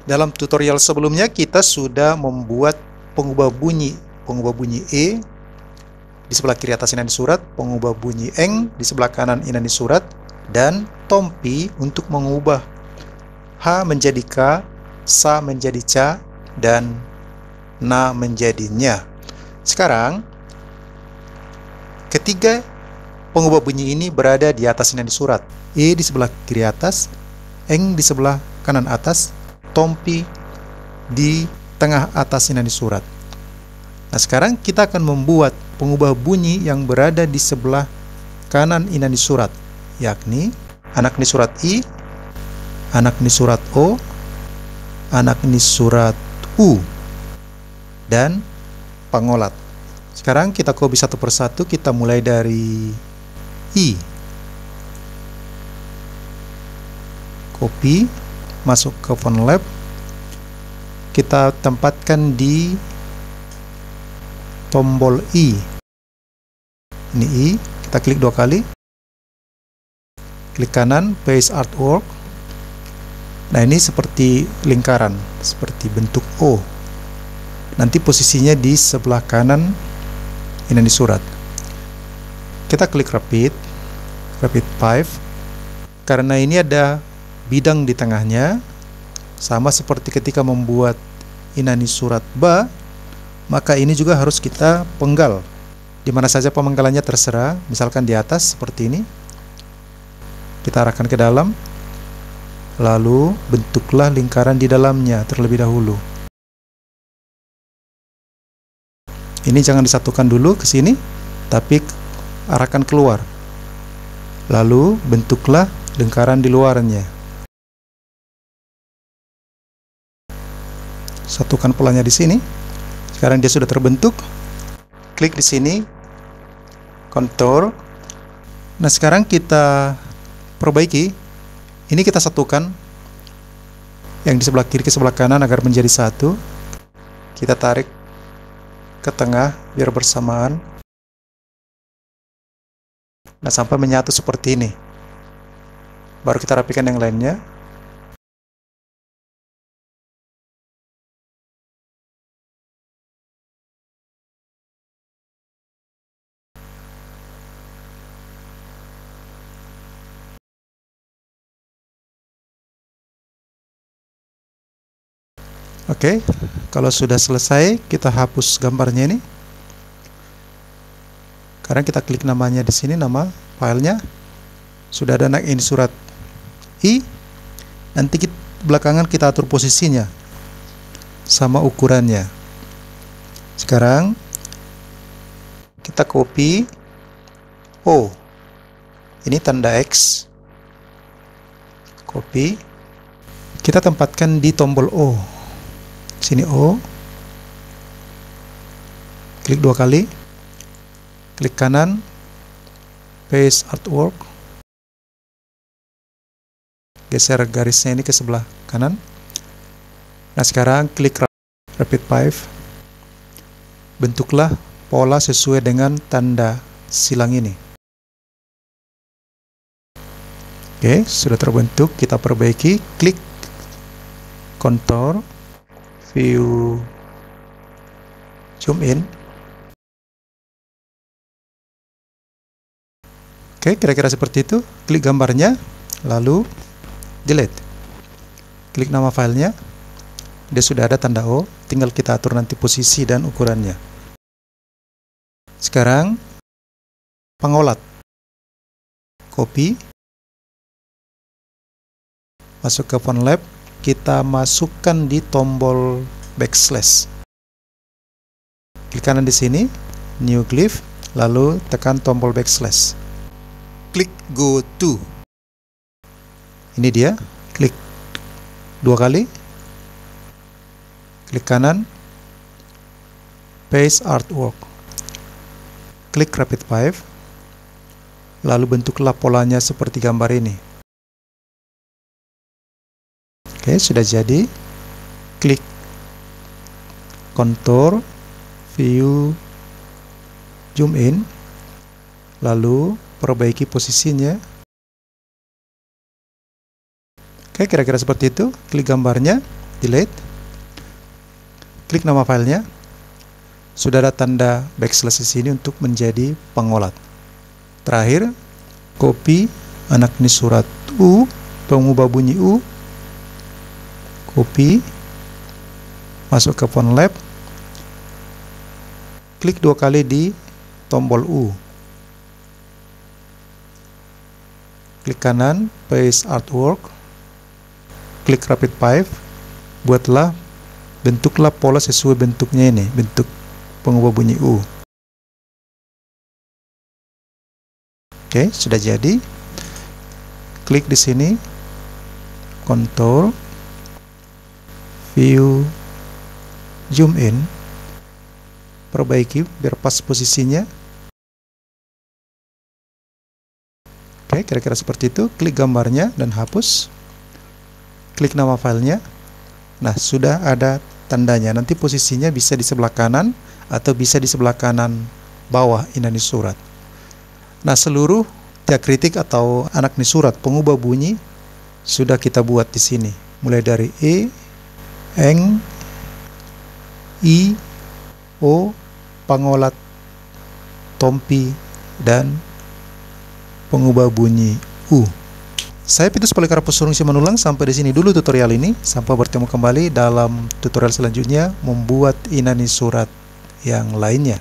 Dalam tutorial sebelumnya kita sudah membuat pengubah bunyi E di sebelah kiri atas inani surat, pengubah bunyi eng di sebelah kanan inani surat, dan tompi untuk mengubah H menjadi K, Sa menjadi Ca, dan Na menjadi Nya. Sekarang ketiga pengubah bunyi ini berada di atas inani surat. E di sebelah kiri atas, eng di sebelah kanan atas, tompi di tengah atas inani surat. Nah, sekarang kita akan membuat pengubah bunyi yang berada di sebelah kanan inani surat, yakni anak ni surat I, anak ni surat O, anak ni surat U, dan pengolat. Sekarang kita copy satu persatu, kita mulai dari I. Copy, masuk ke font lab, kita tempatkan di tombol I. Ini I, kita klik 2 kali, klik kanan, paste artwork. Nah, ini seperti lingkaran, seperti bentuk O. Nanti posisinya di sebelah kanan inani surat. Kita klik Rapid 5. Karena ini ada bidang di tengahnya, sama seperti ketika membuat inani surat Ba, maka ini juga harus kita penggal. Di mana saja pemenggalannya terserah, misalkan di atas seperti ini. Kita arahkan ke dalam, lalu bentuklah lingkaran di dalamnya terlebih dahulu. Ini jangan disatukan dulu ke sini, tapi arahkan keluar. Lalu bentuklah lingkaran di luarnya. Satukan polanya di sini. Sekarang dia sudah terbentuk. Klik di sini, kontur. Nah, sekarang kita perbaiki. Ini kita satukan yang di sebelah kiri ke sebelah kanan agar menjadi satu. Kita tarik ke tengah biar bersamaan. Nah, sampai menyatu seperti ini. Baru kita rapikan yang lainnya. Oke, kalau sudah selesai, kita hapus gambarnya ini. Sekarang kita klik namanya di sini, nama filenya. Sudah ada anak ini surat I. Nanti belakangan kita atur posisinya sama ukurannya. Sekarang kita copy O. Ini tanda X. Copy. Kita tempatkan di tombol O. Sini O, klik 2 kali, klik kanan, paste artwork, geser garisnya ini ke sebelah kanan. Nah, sekarang klik Rapid 5, bentuklah pola sesuai dengan tanda silang ini. Oke, sudah terbentuk, kita perbaiki, klik kontur, view, zoom in. Oke, kira-kira seperti itu. Klik gambarnya, lalu delete. Klik nama filenya, dia sudah ada tanda O, tinggal kita atur nanti posisi dan ukurannya. Sekarang pengolat, copy, masuk ke font lab, kita masukkan di tombol backslash. Klik kanan di sini, new glyph, lalu tekan tombol backslash. Klik go to. Ini dia, klik 2 kali. Klik kanan, paste artwork. Klik Rapid 5, lalu bentuklah polanya seperti gambar ini. Oke, sudah jadi. Klik kontur, view, zoom in, lalu perbaiki posisinya. Oke, kira-kira seperti itu. Klik gambarnya, delete. Klik nama filenya. Sudah ada tanda backslash di sini untuk menjadi pengolat. Terakhir, copy anak ini surat U, pengubah bunyi U, copy, masuk ke font lab, klik 2 kali di tombol U, klik kanan, paste artwork, klik rapid pipe, bentuklah pola sesuai bentuknya ini, bentuk pengubah bunyi U. Oke, sudah jadi. Klik di sini, Control, View, Zoom in, perbaiki biar pas posisinya. Oke, kira-kira seperti itu. Klik gambarnya dan hapus. Klik nama filenya. Nah, sudah ada tandanya. Nanti posisinya bisa di sebelah kanan atau bisa di sebelah kanan bawah inani surat. Nah, seluruh diakritik atau anak ni surat pengubah bunyi sudah kita buat di sini. Mulai dari E, eng, I, O, pengolat, tompi, dan pengubah bunyi U. Saya Petrus Polikarpus Surung Simanulang. Sampai di sini dulu tutorial ini. Sampai bertemu kembali dalam tutorial selanjutnya membuat inani surat yang lainnya.